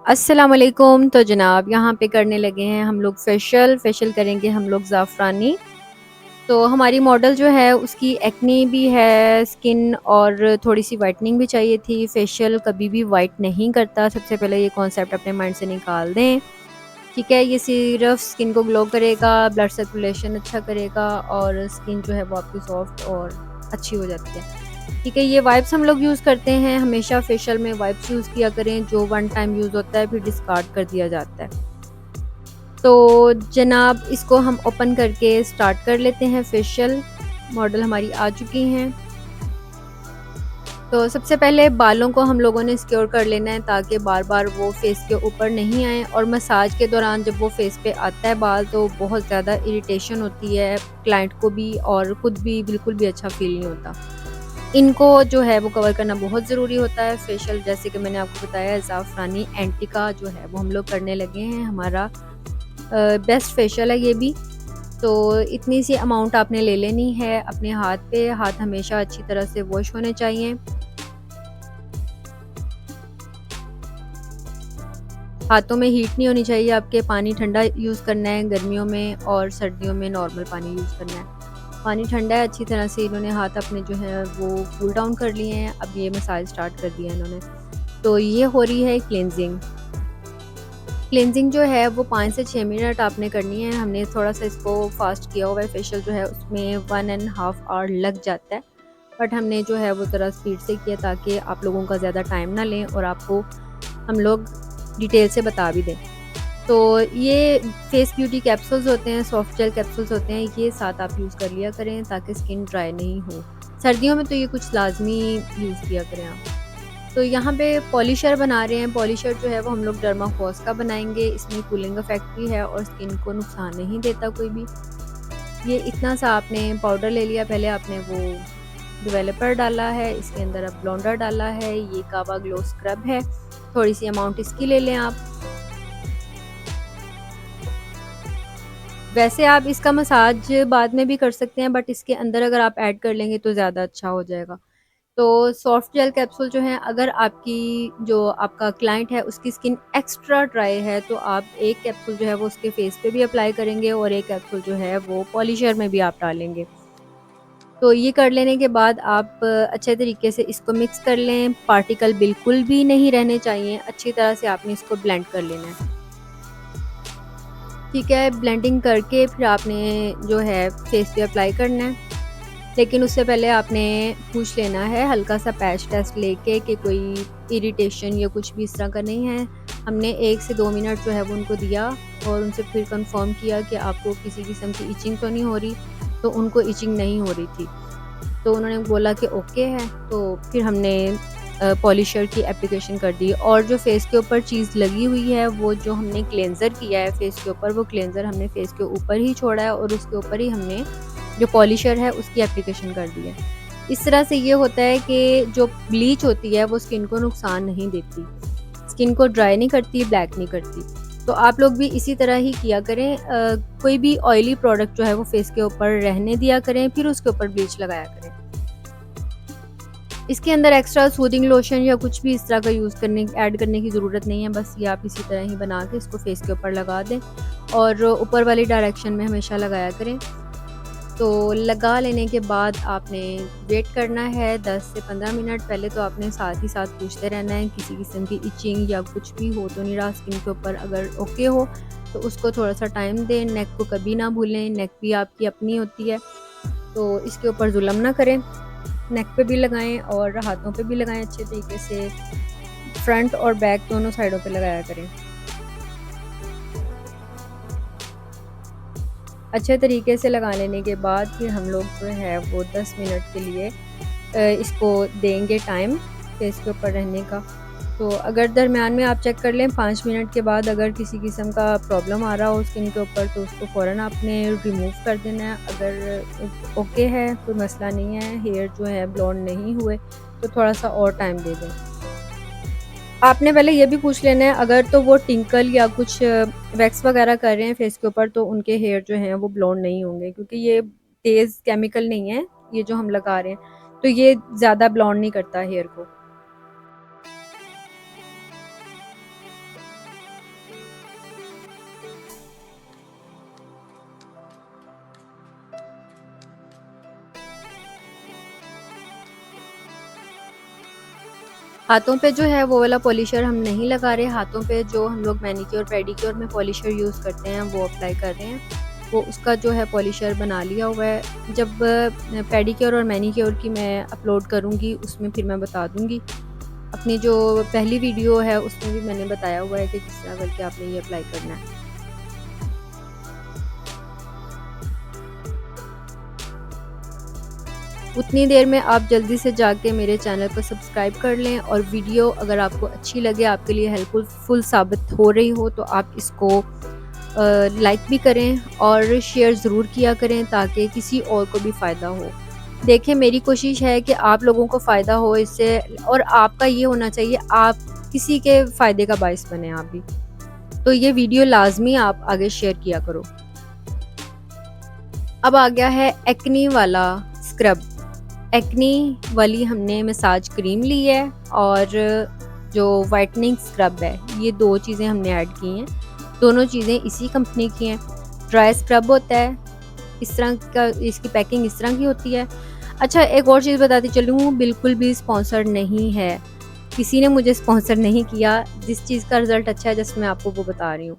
अस्सलामुअलैकुम। तो जनाब यहाँ पे करने लगे हैं हम लोग फेशियल करेंगे हम लोग ज़ाफ़रानी। तो हमारी मॉडल जो है उसकी एक्ने भी है, स्किन और थोड़ी सी वाइटनिंग भी चाहिए थी। फेशियल कभी भी वाइट नहीं करता, सबसे पहले ये कॉन्सेप्ट अपने माइंड से निकाल दें। ठीक है, ये सिर्फ स्किन को ग्लो करेगा, ब्लड सर्कुलेशन अच्छा करेगा और स्किन जो है वो आपकी सॉफ्ट और अच्छी हो जाती है। ठीक है, ये वाइप्स हम लोग यूज़ करते हैं, हमेशा फेशियल में वाइप्स यूज़ किया करें, जो वन टाइम यूज़ होता है फिर डिस्कार्ड कर दिया जाता है। तो जनाब इसको हम ओपन करके स्टार्ट कर लेते हैं फेशियल। मॉडल हमारी आ चुकी हैं। तो सबसे पहले बालों को हम लोगों ने सिक्योर कर लेना है ताकि बार बार वो फेस के ऊपर नहीं आए, और मसाज के दौरान जब वो फेस पे आता है बाल तो बहुत ज़्यादा इरिटेशन होती है क्लाइंट को भी, और ख़ुद भी बिल्कुल भी अच्छा फील नहीं होता। इनको जो है वो कवर करना बहुत ज़रूरी होता है। फेशियल जैसे कि मैंने आपको बताया, ज़ाफ़रानी एंटिका जो है वो हम लोग करने लगे हैं। हमारा बेस्ट फेशियल है ये भी। तो इतनी सी अमाउंट आपने ले लेनी है अपने हाथ पे। हाथ हमेशा अच्छी तरह से वॉश होने चाहिए। हाथों में हीट नहीं होनी चाहिए आपके। पानी ठंडा यूज़ करना है गर्मियों में, और सर्दियों में नॉर्मल पानी यूज़ करना है। पानी ठंडा है, अच्छी तरह से इन्होंने हाथ अपने जो है वो कूल डाउन कर लिए हैं। अब ये मसाज स्टार्ट कर दिया इन्होंने। तो ये हो रही है क्लींजिंग। क्लींजिंग जो है वो 5 से 6 मिनट आपने करनी है। हमने थोड़ा सा इसको फास्ट किया हुआ है। फेशियल जो है उसमें 1.5 आवर लग जाता है, बट हमने जो है वो ज़रा स्पीड से किया ताकि आप लोगों का ज़्यादा टाइम ना लें और आपको हम लोग डिटेल से बता भी दें। तो ये फेस ब्यूटी कैप्सूल्स होते हैं, सॉफ्ट जेल कैप्सूल्स होते हैं, ये साथ आप यूज़ कर लिया करें ताकि स्किन ड्राई नहीं हो। सर्दियों में तो ये कुछ लाजमी यूज़ किया करें आप। तो यहाँ पे पॉलिशर बना रहे हैं। पॉलिशर जो है वो हम लोग डर्माफॉस का बनाएंगे। इसमें कूलिंग इफेक्ट भी है और स्किन को नुकसान नहीं देता कोई भी। ये इतना सा आपने पाउडर ले लिया। पहले आपने वो डेवलपर डाला है, इसके अंदर अब ब्लॉन्डर डाला है, ये कावा ग्लो स्क्रब है, थोड़ी सी अमाउंट इसकी ले लें आप। वैसे आप इसका मसाज बाद में भी कर सकते हैं, बट इसके अंदर अगर आप ऐड कर लेंगे तो ज़्यादा अच्छा हो जाएगा। तो सॉफ्ट जेल कैप्सूल जो है, अगर आपकी जो आपका क्लाइंट है उसकी स्किन एक्स्ट्रा ड्राई है तो आप एक कैप्सूल जो है वो उसके फेस पे भी अप्लाई करेंगे और एक कैप्सूल जो है वो पॉलिशर में भी आप डालेंगे। तो ये कर लेने के बाद आप अच्छे तरीके से इसको मिक्स कर लें। पार्टिकल बिल्कुल भी नहीं रहने चाहिए। अच्छी तरह से आपने इसको ब्लेंड कर लेना है। ठीक है, ब्लेंडिंग करके फिर आपने जो है फेस पे अप्लाई करना है। लेकिन उससे पहले आपने पूछ लेना है हल्का सा पैच टेस्ट लेके कि कोई इरिटेशन या कुछ भी इस तरह का नहीं है। हमने 1 से 2 मिनट जो है वो उनको दिया और उनसे फिर कंफर्म किया कि आपको किसी किस्म की इचिंग तो नहीं हो रही। तो उनको इचिंग नहीं हो रही थी, तो उन्होंने बोला कि ओके है। तो फिर हमने पॉलिशर की एप्लीकेशन कर दी, और जो फेस के ऊपर चीज़ लगी हुई है वो जो हमने क्लेंज़र किया है फेस के ऊपर, वो क्लेंज़र हमने फेस के ऊपर ही छोड़ा है और उसके ऊपर ही हमने जो पॉलिशर है उसकी एप्लीकेशन कर दी है। इस तरह से ये होता है कि जो ब्लीच होती है वो स्किन को नुकसान नहीं देती, स्किन को ड्राई नहीं करती, ब्लैक नहीं करती। तो आप लोग भी इसी तरह ही किया करें। कोई भी ऑयली प्रोडक्ट जो है वो फेस के ऊपर रहने दिया करें, फिर उसके ऊपर ब्लीच लगाया करें। इसके अंदर एक्स्ट्रा सूदिंग लोशन या कुछ भी इस तरह का ऐड करने की ज़रूरत नहीं है। बस ये आप इसी तरह ही बना के इसको फेस के ऊपर लगा दें और ऊपर वाली डायरेक्शन में हमेशा लगाया करें। तो लगा लेने के बाद आपने वेट करना है 10 से 15 मिनट। पहले तो आपने साथ ही साथ पूछते रहना है किसी किस्म की इचिंग या कुछ भी हो तो नहीं रहा स्किन के ऊपर। अगर ओके हो तो उसको थोड़ा सा टाइम दें। नेक को कभी ना भूलें, नेक भी आपकी अपनी होती है, तो इसके ऊपर जुल्म ना करें। नेक पे भी लगाएं और हाथों पे भी लगाएं अच्छे तरीके से। फ्रंट और बैक दोनों साइडों पे लगाया करें। अच्छे तरीके से लगा लेने के बाद फिर हम लोग जो है वो 10 मिनट के लिए इसको देंगे टाइम फेस के ऊपर रहने का। तो अगर दरमियान में आप चेक कर लें 5 मिनट के बाद अगर किसी किस्म का प्रॉब्लम आ रहा हो स्किन के ऊपर तो उसको फ़ौरन आपने रिमूव कर देना है। अगर ओके है, कोई मसला नहीं है, हेयर जो है ब्लॉन्ड नहीं हुए, तो थोड़ा सा और टाइम दे दें। आपने पहले ये भी पूछ लेना है अगर तो वो टिंकल या कुछ वैक्स वगैरह कर रहे हैं फेस के ऊपर तो उनके हेयर जो हैं वो ब्लॉन्ड नहीं होंगे, क्योंकि ये तेज़ केमिकल नहीं है ये जो हम लगा रहे हैं, तो ये ज़्यादा ब्लॉन्ड नहीं करता हेयर को। हाथों पे जो है वो वाला पॉलिशर हम नहीं लगा रहे, हाथों पे जो हम लोग मैनीक्योर पेडिक्योर में पॉलिशर यूज़ करते हैं वो अप्लाई कर रहे हैं। वो उसका जो है पॉलिशर बना लिया हुआ है। जब पेडिक्योर और मैनीक्योर की मैं अपलोड करूँगी उसमें फिर मैं बता दूँगी। अपनी जो पहली वीडियो है उसमें भी मैंने बताया हुआ है कि किस तरह करके आपने ये अप्लाई करना है। उतनी देर में आप जल्दी से जाके मेरे चैनल को सब्सक्राइब कर लें, और वीडियो अगर आपको अच्छी लगे, आपके लिए हेल्पफुल साबित हो रही हो, तो आप इसको लाइक भी करें और शेयर ज़रूर किया करें ताकि किसी और को भी फ़ायदा हो। देखिए, मेरी कोशिश है कि आप लोगों को फ़ायदा हो इससे, और आपका ये होना चाहिए आप किसी के फ़ायदे का बाइस बने आप भी। तो ये वीडियो लाज़मी आप आगे शेयर किया करो। अब आ गया है एक्नी वाला स्क्रब। एक्नी वाली हमने मसाज क्रीम ली है और जो वाइटनिंग स्क्रब है, ये 2 चीज़ें हमने ऐड की हैं। दोनों चीज़ें इसी कंपनी की हैं। ड्राई स्क्रब होता है, इस तरह का, इसकी पैकिंग इस तरह की होती है। अच्छा, एक और चीज़ बताती चलूँ, बिल्कुल भी स्पॉन्सर्ड नहीं है। किसी ने मुझे स्पॉन्सर नहीं किया, जिस चीज़ का रिज़ल्ट अच्छा है जस्ट मैं आपको वो बता रही हूँ।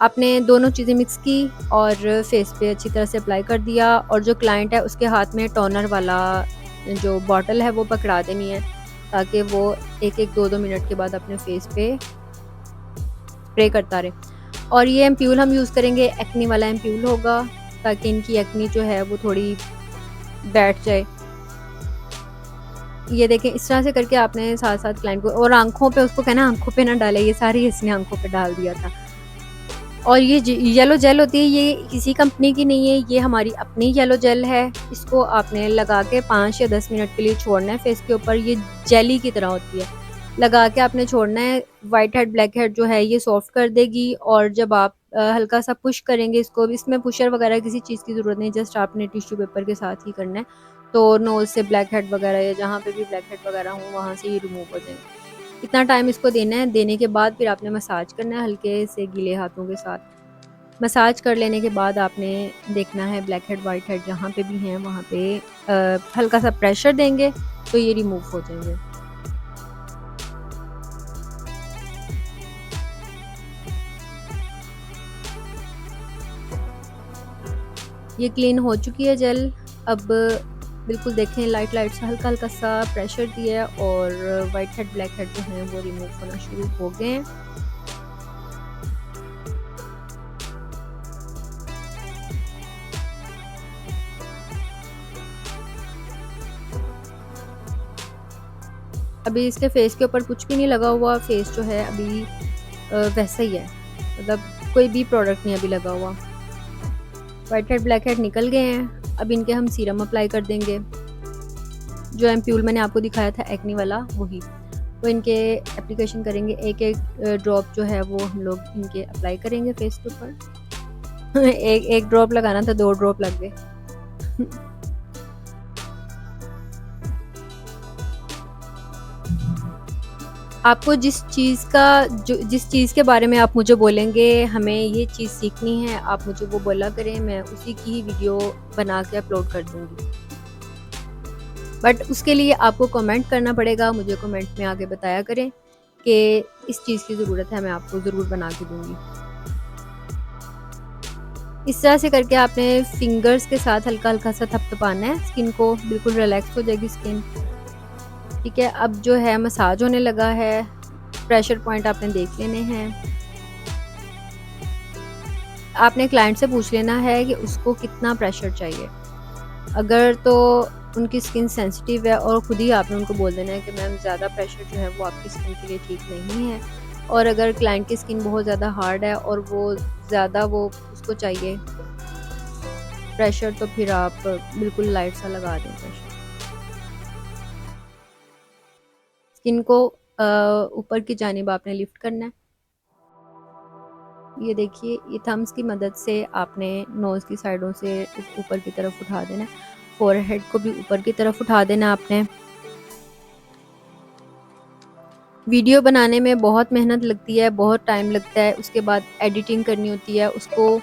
आपने दोनों चीज़ें मिक्स की और फेस पे अच्छी तरह से अप्लाई कर दिया, और जो क्लाइंट है उसके हाथ में टोनर वाला जो बॉटल है वो पकड़ा देनी है ताकि वो 1-1 2-2 मिनट के बाद अपने फेस पे स्प्रे करता रहे। और ये एम्प्यूल हम यूज़ करेंगे, एक्नी वाला एम्प्यूल होगा ताकि इनकी एक्नी जो है वो थोड़ी बैठ जाए। ये देखें, इस तरह से करके आपने साथ-साथ क्लाइंट को, और आँखों पे उसको कहना आँखों पे ना डाले, ये सारी इसने आँखों पे डाल दिया था। और ये येलो जेल होती है, ये किसी कंपनी की नहीं है, ये हमारी अपनी येलो जेल है। इसको आपने लगा के 5 या 10 मिनट के लिए छोड़ना है फेस के ऊपर। ये जेली की तरह होती है, लगा के आपने छोड़ना है। वाइट हेड ब्लैक हेड जो है ये सॉफ्ट कर देगी, और जब आप हल्का सा पुश करेंगे इसको, इसमें पुशर वगैरह किसी चीज़ की ज़रूरत नहीं, जस्ट आपने टिश्यू पेपर के साथ ही करना है। तो नोज़ से ब्लैक हेड वगैरह या जहाँ पे भी ब्लैक हेड वगैरह हो वहाँ से ये रिमूव हो जाएंगे। इतना टाइम इसको देना है, देने के बाद फिर आपने मसाज करना है हल्के से गीले हाथों के साथ। मसाज कर लेने के बाद आपने देखना है ब्लैक हेड वाइट हेड जहाँ पे भी हैं वहाँ पे हल्का सा प्रेशर देंगे तो ये रिमूव हो जाएंगे। ये क्लीन हो चुकी है जेल। अब बिल्कुल देखें, लाइट लाइट सा हल्का हल्का सा प्रेशर दिया है और वाइट हेड ब्लैक हेड जो हैं वो रिमूव होना शुरू हो गए हैं। अभी इसके फेस के ऊपर कुछ भी नहीं लगा हुआ, फेस जो है अभी वैसा ही है, मतलब कोई भी प्रोडक्ट नहीं अभी लगा हुआ। वाइट हेड ब्लैक हेड निकल गए हैं। अब इनके हम सीरम अप्लाई कर देंगे, जो एम्प्यूल मैंने आपको दिखाया था एक्नी वाला वही। तो इनके एप्लीकेशन करेंगे, एक एक ड्रॉप जो है वो हम लोग इनके अप्लाई करेंगे फेस के ऊपर। एक ड्रॉप लगाना था, 2 ड्रॉप लग गए। आपको जिस चीज़ के बारे में आप मुझे बोलेंगे हमें ये चीज़ सीखनी है, आप मुझे वो बोला करें, मैं उसी की ही वीडियो बना के अपलोड कर दूँगी। बट उसके लिए आपको कमेंट करना पड़ेगा, मुझे कमेंट में आके बताया करें कि इस चीज़ की ज़रूरत है, मैं आपको ज़रूर बना के दूँगी। इस तरह से करके आपने फिंगर्स के साथ हल्का-हल्का सा थपथपाना है स्किन को, बिल्कुल रिलैक्स हो जाएगी स्किन। ठीक है, अब जो है मसाज होने लगा है, प्रेशर पॉइंट आपने देख लेने हैं। आपने क्लाइंट से पूछ लेना है कि उसको कितना प्रेशर चाहिए। अगर तो उनकी स्किन सेंसिटिव है और खुद ही आपने उनको बोल देना है कि मैम ज़्यादा प्रेशर जो है वो आपकी स्किन के लिए ठीक नहीं है। और अगर क्लाइंट की स्किन बहुत ज़्यादा हार्ड है और वो ज़्यादा वो उसको चाहिए प्रेशर, तो फिर आप बिल्कुल लाइट सा लगा दें प्रेशर। स्किन को ऊपर की जानिब आपने लिफ्ट करना है। ये देखिए, ये थम्स की मदद से आपने नोज़ की साइडों से ऊपर की तरफ उठा देना है, फोरहेड को भी ऊपर की तरफ उठा देना आपने। वीडियो बनाने में बहुत मेहनत लगती है, बहुत टाइम लगता है, उसके बाद एडिटिंग करनी होती है, उसको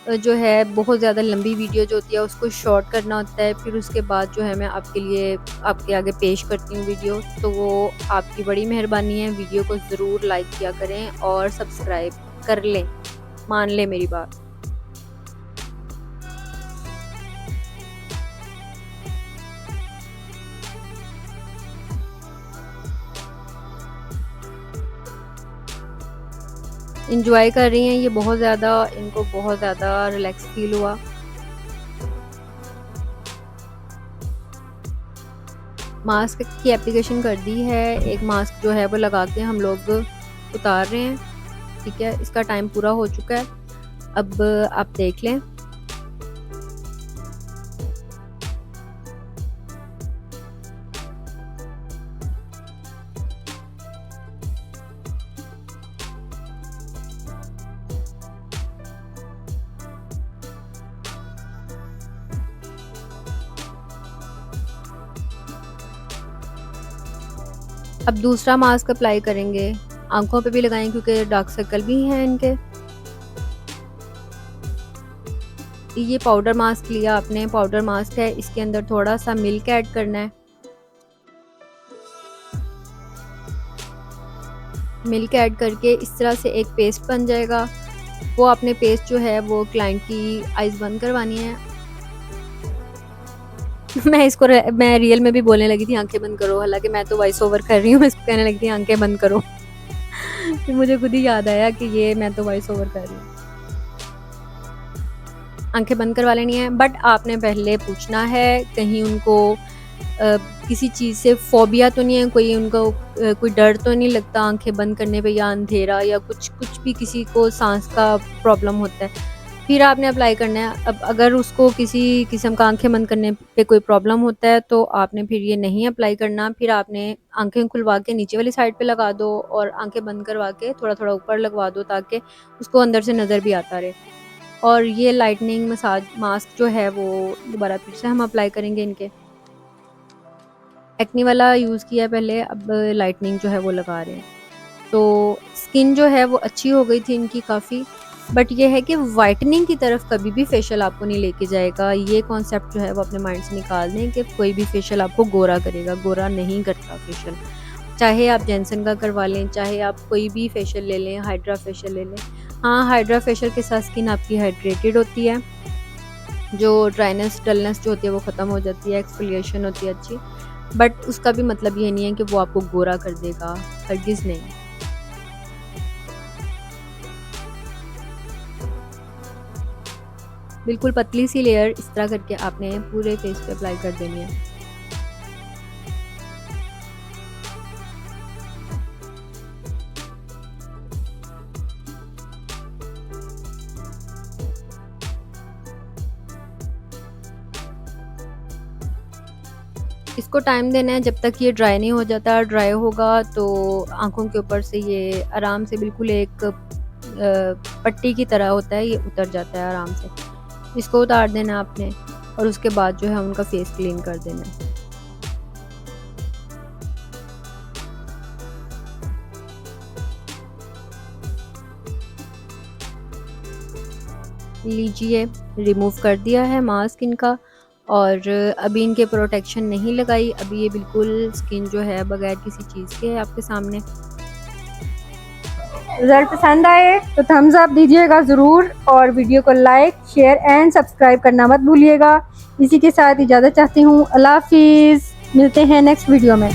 जो है बहुत ज़्यादा लंबी वीडियो जो होती है उसको शॉर्ट करना होता है, फिर उसके बाद जो है मैं आपके लिए आपके आगे पेश करती हूँ वीडियो। तो वो आपकी बड़ी मेहरबानी है, वीडियो को ज़रूर लाइक किया करें और सब्सक्राइब कर लें, मान लें मेरी बात। एंजॉय कर रही हैं ये बहुत ज़्यादा, इनको बहुत ज़्यादा रिलैक्स फील हुआ। मास्क की एप्लीकेशन कर दी है, एक मास्क जो है वो लगा के हम लोग उतार रहे हैं। ठीक है, इसका टाइम पूरा हो चुका है, अब आप देख लें। अब दूसरा मास्क अप्लाई करेंगे, आंखों पे भी लगाएं क्योंकि डार्क सर्कल भी हैं इनके। ये पाउडर मास्क लिया आपने, पाउडर मास्क है, इसके अंदर थोड़ा सा मिल्क ऐड करना है। मिल्क ऐड करके इस तरह से एक पेस्ट बन जाएगा। वो आपने पेस्ट जो है वो क्लाइंट की आइज़ बंद करवानी है। मैं रियल में भी बोलने लगी थी आंखें बंद करो, हालांकि मैं तो वॉइस ओवर कर रही हूँ, मैं इसको कहने लगी थी आंखें बंद करो। फिर मुझे खुद ही याद आया कि ये मैं तो वॉइस ओवर कर रही हूँ। आंखें बंद करवा लेनी है, बट आपने पहले पूछना है कहीं उनको किसी चीज़ से फोबिया तो नहीं है, कोई उनको कोई डर तो नहीं लगता आंखें बंद करने पे, या अंधेरा या कुछ भी, किसी को सांस का प्रॉब्लम होता है, फिर आपने अप्लाई करना है। अब अगर उसको किसी किस्म का आंखें बंद करने पे कोई प्रॉब्लम होता है तो आपने फिर ये नहीं अप्लाई करना, फिर आपने आंखें खुलवा के नीचे वाली साइड पे लगा दो और आंखें बंद करवा के थोड़ा थोड़ा ऊपर लगवा दो ताकि उसको अंदर से नज़र भी आता रहे। और ये लाइटनिंग मसाज मास्क जो है वो दोबारा फिर से हम अप्लाई करेंगे इनके। एक्नी वाला यूज़ किया पहले, अब लाइटनिंग जो है वो लगा रहे हैं। तो स्किन जो है वो अच्छी हो गई थी इनकी काफ़ी, बट ये है कि वाइटनिंग की तरफ कभी भी फेशियल आपको नहीं लेके जाएगा। ये कॉन्सेप्ट जो है वो अपने माइंड से निकाल दें कि कोई भी फेशियल आपको गोरा करेगा, गोरा नहीं करता फेशियल। चाहे आप जॉनसन का करवा लें, चाहे आप कोई भी फेशियल ले लें, हाइड्रा फेशियल ले लें। हाँ, हाइड्रा फेशियल के साथ स्किन आपकी हाइड्रेटेड होती है, जो ड्राइनेस डलनेस जो होती है वो ख़त्म हो जाती है, एक्सफोलिएशन होती है अच्छी, बट उसका भी मतलब ये नहीं है कि वो आपको गोरा कर देगा, हरगिज़ नहीं। बिल्कुल पतली सी लेयर इस तरह करके आपने पूरे फेस पे अप्लाई कर देनी है। इसको टाइम देना है जब तक ये ड्राई नहीं हो जाता। ड्राई होगा तो आँखों के ऊपर से ये आराम से बिल्कुल एक पट्टी की तरह होता है, ये उतर जाता है आराम से। इसको उतार देना आपने और उसके बाद जो है उनका फेस क्लीन कर देना है। लीजिए, रिमूव कर दिया है मास्क इनका, और अभी इनके प्रोटेक्शन नहीं लगाई। अभी ये बिल्कुल स्किन जो है बगैर किसी चीज़ के है आपके सामने। रिजल्ट पसंद आए तो थम्स अप दीजिएगा ज़रूर, और वीडियो को लाइक शेयर एंड सब्सक्राइब करना मत भूलिएगा। इसी के साथ इजाज़त चाहती हूँ। अल्लाह हाफिज़, मिलते हैं नेक्स्ट वीडियो में।